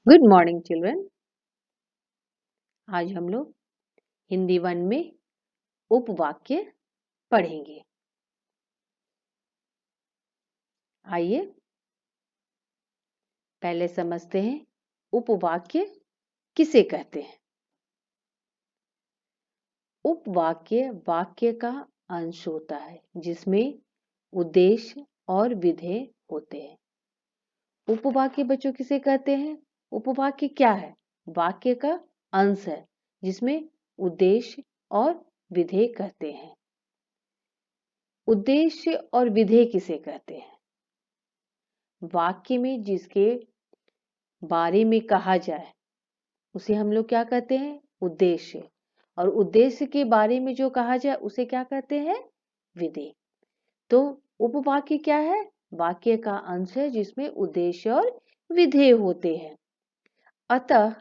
Good morning children. आज हम लोग हिंदी 1 में उपवाक्य पढ़ेंगे। आइए पहले समझते हैं उपवाक्य किसे कहते हैं। उपवाक्य वाक्य का अंश होता है जिसमें उद्देश्य और विधेय होते हैं। उपवाक्य बच्चों किसे कहते हैं? उपवाक्य क्या है? वाक्य का अंश है जिसमें उद्देश्य और विधेय कहते हैं। उद्देश्य और विधेय किसे कहते हैं? वाक्य में जिसके बारे में कहा जाए उसे हम लोग क्या कहते हैं? उद्देश्य। और उद्देश्य के बारे में जो कहा जाए उसे क्या कहते हैं? विधेय। तो उपवाक्य क्या है? वाक्य का अंश है जिसमें उद्देश्य और विधेय होते हैं। अतः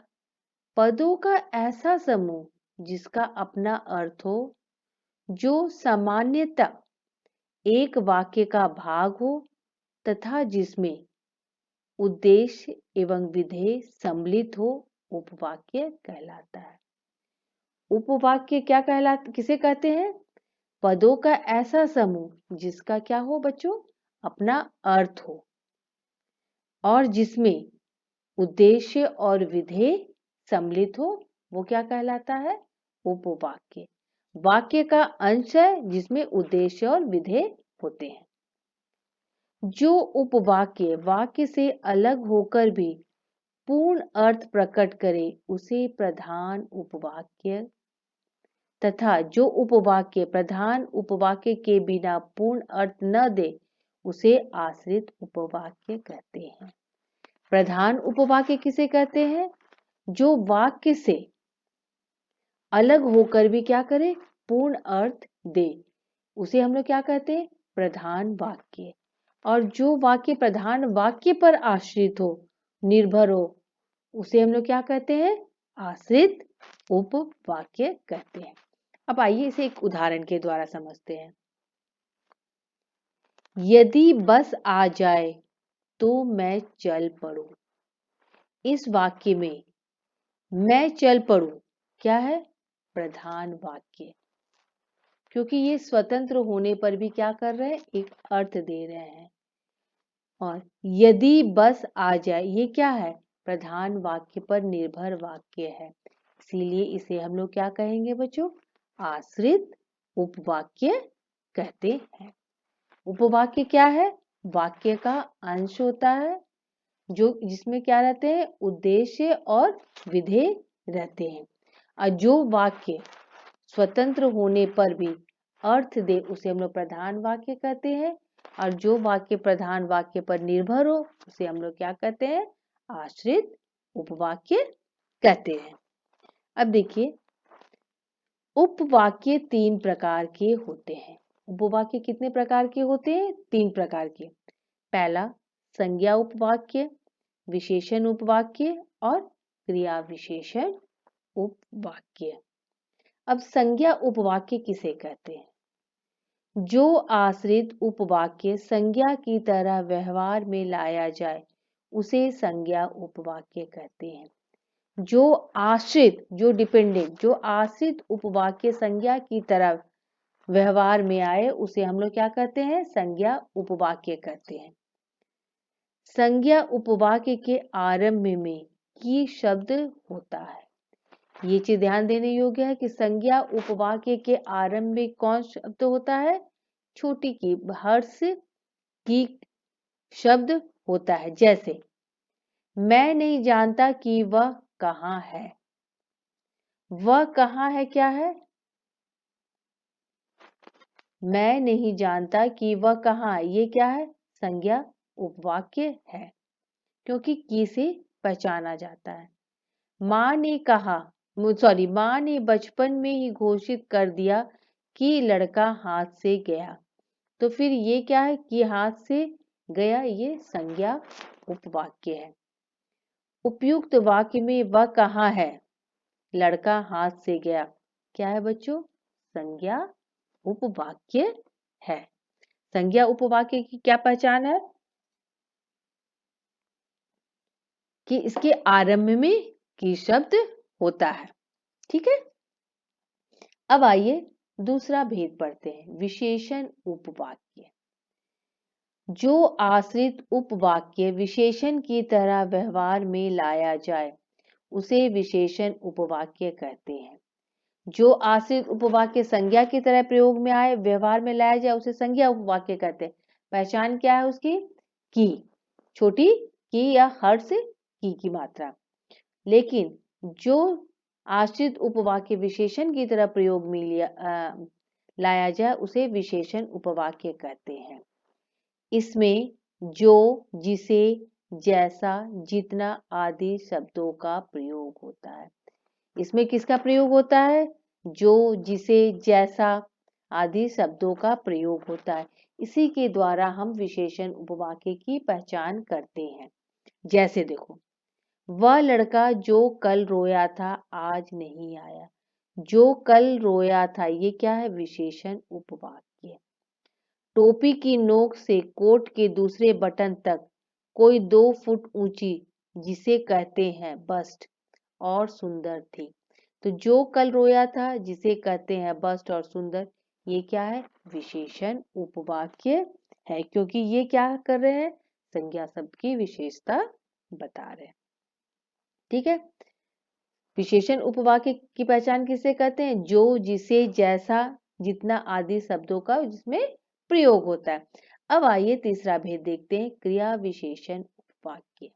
पदों का ऐसा समूह जिसका अपना अर्थ हो, जो सामान्यतः एक वाक्य का भाग हो तथा जिसमें उद्देश्य एवं विधेय सम्मिलित हो, उपवाक्य कहलाता है। उपवाक्य क्या कहलाता, किसे कहते हैं? पदों का ऐसा समूह जिसका क्या हो बच्चों? अपना अर्थ हो और जिसमें उद्देश्य और विधेय सम्मिलित हो, वो क्या कहलाता है? उपवाक्य। वाक्य का अंश है जिसमें उद्देश्य और विधेय होते हैं। जो उपवाक्य वाक्य से अलग होकर भी पूर्ण अर्थ प्रकट करे उसे प्रधान उपवाक्य तथा जो उपवाक्य प्रधान उपवाक्य के बिना पूर्ण अर्थ न दे उसे आश्रित उपवाक्य कहते हैं। प्रधान उपवाक्य किसे कहते हैं? जो वाक्य से अलग होकर भी क्या करे? पूर्ण अर्थ दे, उसे हम लोग क्या कहते हैं? प्रधान वाक्य। और जो वाक्य प्रधान वाक्य पर आश्रित हो, निर्भर हो, उसे हम लोग क्या कहते हैं? आश्रित उपवाक्य कहते हैं। अब आइए इसे एक उदाहरण के द्वारा समझते हैं। यदि बस आ जाए तो मैं चल पड़ूं। इस वाक्य में मैं चल पड़ूं क्या है? प्रधान वाक्य। क्योंकि ये स्वतंत्र होने पर भी क्या कर रहे हैं? एक अर्थ दे रहे हैं। और यदि बस आ जाए ये क्या है? प्रधान वाक्य पर निर्भर वाक्य है, इसीलिए इसे हम लोग क्या कहेंगे बच्चों? आश्रित उपवाक्य कहते हैं। उपवाक्य क्या है? वाक्य का अंश होता है जो जिसमें क्या रहते हैं? उद्देश्य और विधेय रहते हैं। और जो वाक्य स्वतंत्र होने पर भी अर्थ दे उसे हम लोग प्रधान वाक्य कहते हैं। और जो वाक्य प्रधान वाक्य पर निर्भर हो उसे हम लोग क्या कहते हैं? आश्रित उपवाक्य कहते हैं। अब देखिए उपवाक्य 3 प्रकार के होते हैं। उपवाक्य कितने प्रकार के होते हैं? 3 प्रकार के। पहला संज्ञा उपवाक्य, विशेषण उपवाक्य और क्रिया विशेषण उपवाक्य। अब संज्ञा उपवाक्य किसे कहते हैं? जो आश्रित उपवाक्य संज्ञा की तरह व्यवहार में लाया जाए उसे संज्ञा उपवाक्य कहते हैं। जो आश्रित, जो डिपेंडेंट, जो आश्रित उपवाक्य संज्ञा की तरह व्यवहार में आए उसे हम लोग क्या कहते हैं? संज्ञा उपवाक्य कहते हैं। संज्ञा उपवाक्य के आरंभ में की शब्द होता है। ये चीज ध्यान देने योग्य है कि संज्ञा उपवाक्य के आरंभ में कौन शब्द होता है? छोटी की हर्ष की शब्द होता है। जैसे मैं नहीं जानता कि वह कहाँ है। वह कहाँ है क्या है? मैं नहीं जानता कि वह कहाँ है, ये क्या है? संज्ञा उपवाक्य है क्योंकि की से पहचाना जाता है। माँ ने कहा माँ ने बचपन में ही घोषित कर दिया कि लड़का हाथ से गया। तो फिर ये क्या है? कि हाथ से गया, ये संज्ञा उपवाक्य है। उपयुक्त वाक्य में वह कहाँ है, लड़का हाथ से गया, क्या है बच्चों? संज्ञा उपवाक्य है। संज्ञा उपवाक्य की क्या पहचान है? कि इसके आरंभ में की शब्द होता है। ठीक है, अब आइए दूसरा भेद पढ़ते हैं, विशेषण उपवाक्य। जो आश्रित उपवाक्य विशेषण की तरह व्यवहार में लाया जाए उसे विशेषण उपवाक्य कहते हैं। जो आश्रित उपवाक्य संज्ञा की तरह प्रयोग में आए, व्यवहार में लाया जाए, उसे संज्ञा उपवाक्य कहते हैं। पहचान क्या है उसकी? की, छोटी की या हर्ष से की मात्रा। लेकिन जो आश्रित उपवाक्य विशेषण की तरह प्रयोग में लाया जाए उसे विशेषण उपवाक्य कहते हैं। इसमें जो, जिसे, जैसा, जितना आदि शब्दों का प्रयोग होता है। इसमें किसका प्रयोग होता है? जो, जिसे, जैसा आदि शब्दों का प्रयोग होता है। इसी के द्वारा हम विशेषण उपवाक्य की पहचान करते हैं। जैसे देखो, वह लड़का जो कल रोया था आज नहीं आया। जो कल रोया था, ये क्या है? विशेषण उपवाक्य। टोपी की नोक से कोट के दूसरे बटन तक कोई 2 फुट ऊंची, जिसे कहते हैं बस्ट और सुंदर थी। तो जो कल रोया था, जिसे कहते हैं बस्ट और सुंदर, ये क्या है? विशेषण उपवाक्य है, क्योंकि ये क्या कर रहे हैं? संज्ञा शब्द की विशेषता बता रहे हैं। ठीक है, विशेषण उपवाक्य की पहचान किसे कहते हैं? जो, जिसे, जैसा, जितना आदि शब्दों का जिसमें प्रयोग होता है। अब आइए तीसरा भेद देखते हैं, क्रिया विशेषण उपवाक्य।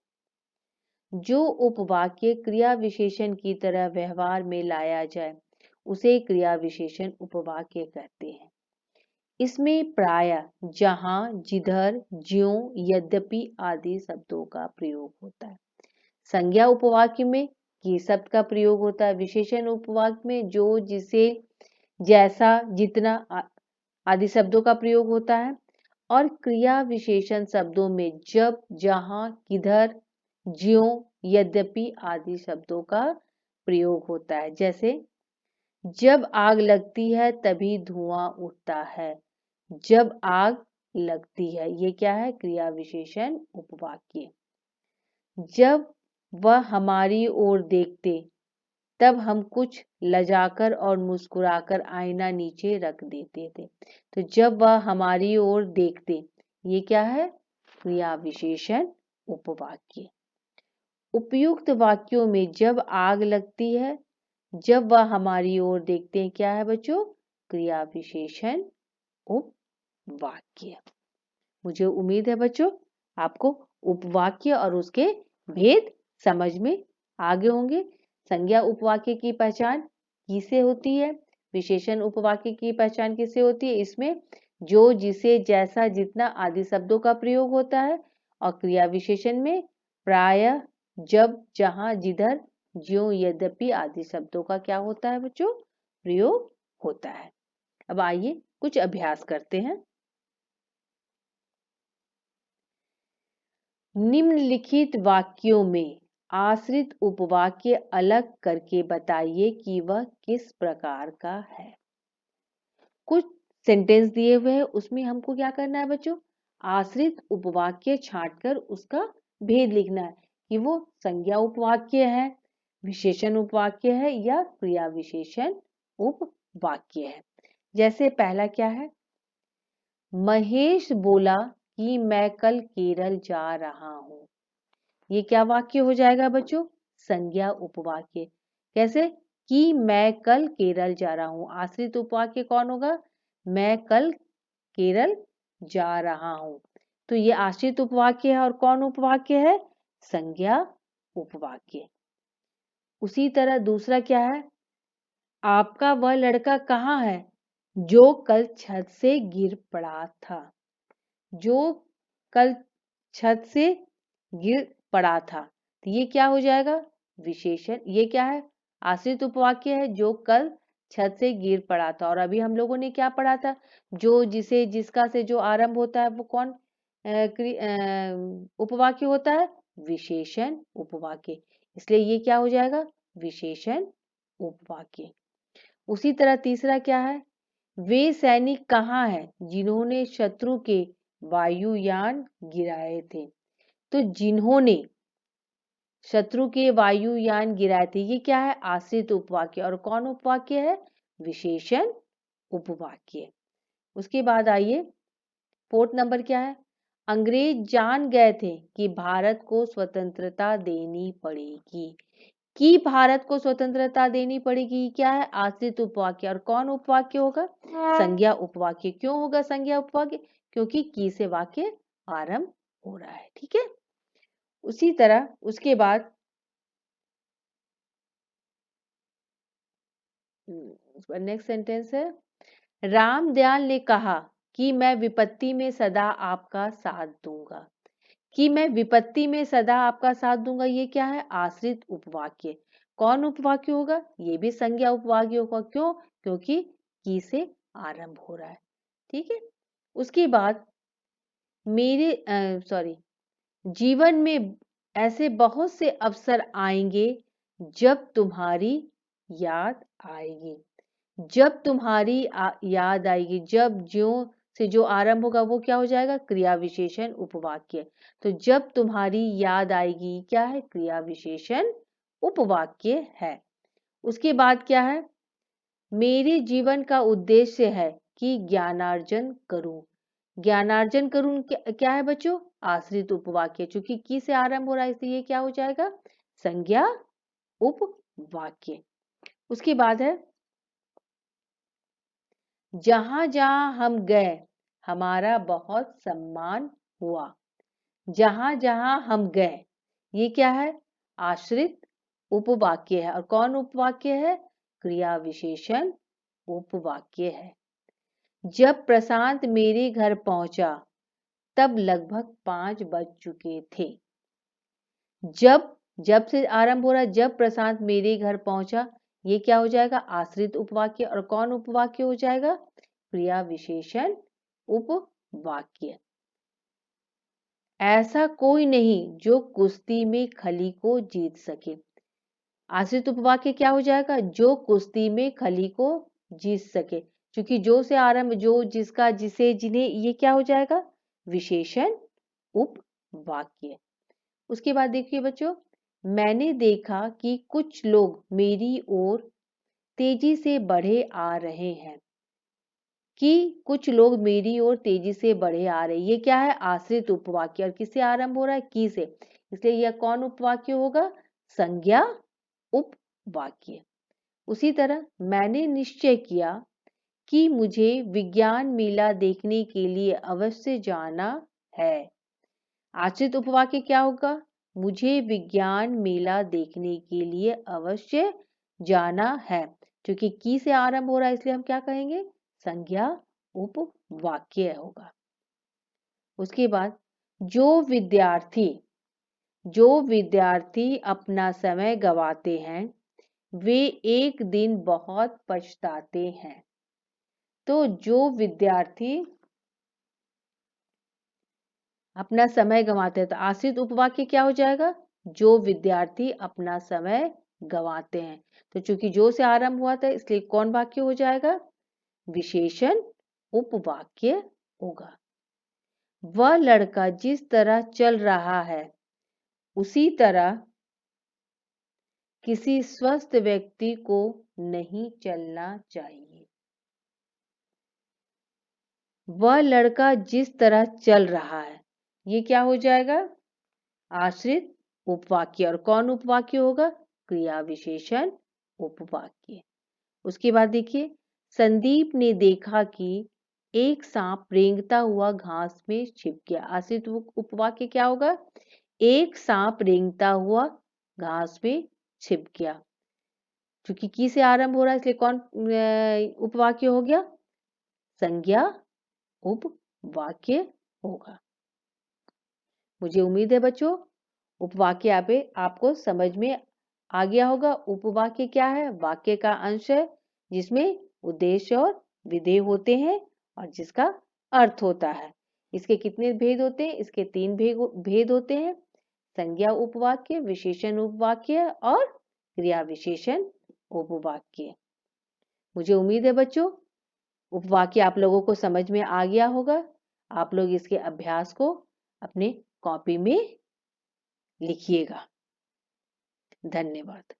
जो उपवाक्य क्रिया विशेषण की तरह व्यवहार में लाया जाए उसे क्रिया विशेषण उपवाक्य कहते हैं। इसमें प्रायः जहां, जिधर, ज्यों, यद्यपि आदि शब्दों का प्रयोग होता है। संज्ञा उपवाक्य में की शब्द का प्रयोग होता है। विशेषण उपवाक्य में जो, जिसे, जैसा, जितना आदि शब्दों का प्रयोग होता है। और क्रिया विशेषण शब्दों में जब, जहां, किधर, ज्यों, यद्यपि आदि शब्दों का प्रयोग होता है। जैसे, जब आग लगती है तभी धुआं उठता है। जब आग लगती है, ये क्या है? क्रिया विशेषण उपवाक्य। जब वह हमारी ओर देखते तब हम कुछ लजाकर और मुस्कुराकर आईना नीचे रख देते थे। तो जब वह हमारी ओर देखते, ये क्या है? क्रिया विशेषण उपवाक्य। उपयुक्त वाक्यों में जब आग लगती है, जब वह हमारी ओर देखते हैं, क्या है बच्चों? क्रिया विशेषण उपवाक्य। मुझे उम्मीद है बच्चों आपको उपवाक्य और उसके भेद समझ में आ गए होंगे। संज्ञा उपवाक्य की पहचान किससे होती है? विशेषण उपवाक्य की पहचान किससे होती है? इसमें जो, जिसे, जैसा, जितना आदि शब्दों का प्रयोग होता है। और क्रिया विशेषण में प्रायः, जब, जहां, जिधर, ज्यों, यद्यपि आदि शब्दों का क्या होता है बच्चों? प्रयोग होता है। अब आइए कुछ अभ्यास करते हैं। निम्नलिखित वाक्यों में आश्रित उपवाक्य अलग करके बताइए कि वह किस प्रकार का है। कुछ सेंटेंस दिए हुए हैं, उसमें हमको क्या करना है बच्चों? आश्रित उपवाक्य छांटकर उसका भेद लिखना है कि वो संज्ञा उपवाक्य है, विशेषण उपवाक्य है या क्रिया विशेषण उपवाक्य है। जैसे पहला क्या है? महेश बोला कि मैं कल केरल जा रहा हूं। ये क्या वाक्य हो जाएगा बच्चों? संज्ञा उपवाक्य। कैसे? कि मैं कल केरल जा रहा हूं। आश्रित उपवाक्य कौन होगा? मैं कल केरल जा रहा हूं। तो ये आश्रित उपवाक्य है। और कौन उपवाक्य है? संज्ञा उपवाक्य। उसी तरह दूसरा क्या है? आपका वह लड़का कहाँ है जो कल छत से गिर पड़ा था। जो कल छत से गिर पड़ा था, तो ये क्या हो जाएगा? विशेषण। ये क्या है? आश्रित उपवाक्य है, जो कल छत से गिर पड़ा था। और अभी हम लोगों ने क्या पढ़ा था? जो, जिसे, जिसका से जो आरंभ होता है वो कौन उपवाक्य होता है? विशेषण उपवाक्य। इसलिए ये क्या हो जाएगा? विशेषण उपवाक्य। उसी तरह तीसरा क्या है? वे सैनिक कहाँ हैं जिन्होंने शत्रु के वायुयान गिराए थे। तो जिन्होंने शत्रु के वायुयान गिराए थे, ये क्या है? आश्रित उपवाक्य। और कौन उपवाक्य है? विशेषण उपवाक्य। उसके बाद आइए, 4th नंबर क्या है? अंग्रेज जान गए थे कि भारत को स्वतंत्रता देनी पड़ेगी। कि भारत को स्वतंत्रता देनी पड़ेगी, क्या है? आश्रित उपवाक्य। और कौन उपवाक्य होगा? संज्ञा उपवाक्य। क्यों होगा संज्ञा उपवाक्य? क्योंकि की से वाक्य आरंभ हो रहा है। ठीक है। उसी तरह उसके बाद नेक्स्ट सेंटेंस है, रामदयाल ने कहा कि मैं विपत्ति में सदा आपका साथ दूंगा। कि मैं विपत्ति में सदा आपका साथ दूंगा, ये क्या है? आश्रित उपवाक्य। कौन उपवाक्य होगा? ये भी संज्ञा उपवाक्य होगा। क्यों? क्योंकि की से आरंभ हो रहा है। ठीक है। उसके बाद जीवन में ऐसे बहुत से अवसर आएंगे जब तुम्हारी याद आएगी। जब तुम्हारी याद आएगी, जब ज्यों से जो आरंभ होगा वो क्या हो जाएगा? क्रिया विशेषण उपवाक्य। तो जब तुम्हारी याद आएगी क्या है? क्रिया विशेषण उपवाक्य है। उसके बाद क्या है? मेरे जीवन का उद्देश्य है कि ज्ञानार्जन करूं। ज्ञानार्जन करूं क्या है बच्चों? आश्रित उपवाक्य। चूंकि की से आरंभ हो रहा है इसलिए क्या हो जाएगा? संज्ञा उपवाक्य। उसके बाद है, जहां जहां हम गए हमारा बहुत सम्मान हुआ। जहां जहां हम गए, ये क्या है? आश्रित उपवाक्य है। और कौन उपवाक्य है? क्रिया विशेषण उपवाक्य है। जब प्रशांत मेरे घर पहुंचा तब लगभग 5 बज चुके थे। जब से आरंभ हो रहा है, जब प्रशांत मेरे घर पहुंचा, ये क्या हो जाएगा? आश्रित उपवाक्य। और कौन उपवाक्य हो जाएगा? क्रिया विशेषण उपवाक्य। ऐसा कोई नहीं जो कुश्ती में खली को जीत सके। आश्रित उपवाक्य क्या हो जाएगा? जो कुश्ती में खली को जीत सके। क्योंकि जो से आरंभ, जो, जिसका, जिसे, जिन्हें, ये क्या हो जाएगा? विशेषण उपवाक्य। उसके बाद देखिए बच्चों, मैंने देखा कि कुछ लोग मेरी ओर तेजी से बढ़े आ रहे हैं। कि कुछ लोग मेरी ओर तेजी से बढ़े आ रहे हैं, ये क्या है? आश्रित उपवाक्य। और किससे आरंभ हो रहा है? की से। इसलिए यह कौन उपवाक्य होगा? संज्ञा उपवाक्य। उसी तरह मैंने निश्चय किया कि मुझे विज्ञान मेला देखने के लिए अवश्य जाना है। आश्रित उपवाक्य क्या होगा? मुझे विज्ञान मेला देखने के लिए अवश्य जाना है। क्योंकि की से आरंभ हो रहा है इसलिए हम क्या कहेंगे? संज्ञा उपवाक्य होगा। उसके बाद, जो विद्यार्थी अपना समय गवाते हैं वे एक दिन बहुत पछताते हैं। तो जो विद्यार्थी अपना समय गंवाते हैं, तो आश्रित उपवाक्य क्या हो जाएगा? जो विद्यार्थी अपना समय गंवाते हैं। तो चूंकि जो से आरंभ हुआ था इसलिए कौन वाक्य हो जाएगा? विशेषण उपवाक्य होगा। वह लड़का जिस तरह चल रहा है उसी तरह किसी स्वस्थ व्यक्ति को नहीं चलना चाहिए। वह लड़का जिस तरह चल रहा है, ये क्या हो जाएगा? आश्रित उपवाक्य। और कौन उपवाक्य होगा? क्रिया विशेषण उपवाक्य। उसके बाद देखिए, संदीप ने देखा कि एक सांप रेंगता हुआ घास में छिप गया। आश्रित उपवाक्य क्या होगा? एक सांप रेंगता हुआ घास में छिप गया। क्योंकि की से आरंभ हो रहा है इसलिए कौन उपवाक्य हो गया? संज्ञा उपवाक्य होगा। मुझे उम्मीद है बच्चों उपवाक्य आपको समझ में आ गया होगा। उपवाक्य क्या है? वाक्य का अंश है जिसमें उद्देश्य और विधेय होते हैं और जिसका अर्थ होता है। इसके कितने भेद होते हैं? इसके 3 भेद होते हैं। संज्ञा उपवाक्य, विशेषण उपवाक्य और क्रिया विशेषण उपवाक्य। मुझे उम्मीद है बच्चों उपवाक्य आप लोगों को समझ में आ गया होगा। आप लोग इसके अभ्यास को अपने कॉपी में लिखिएगा। धन्यवाद।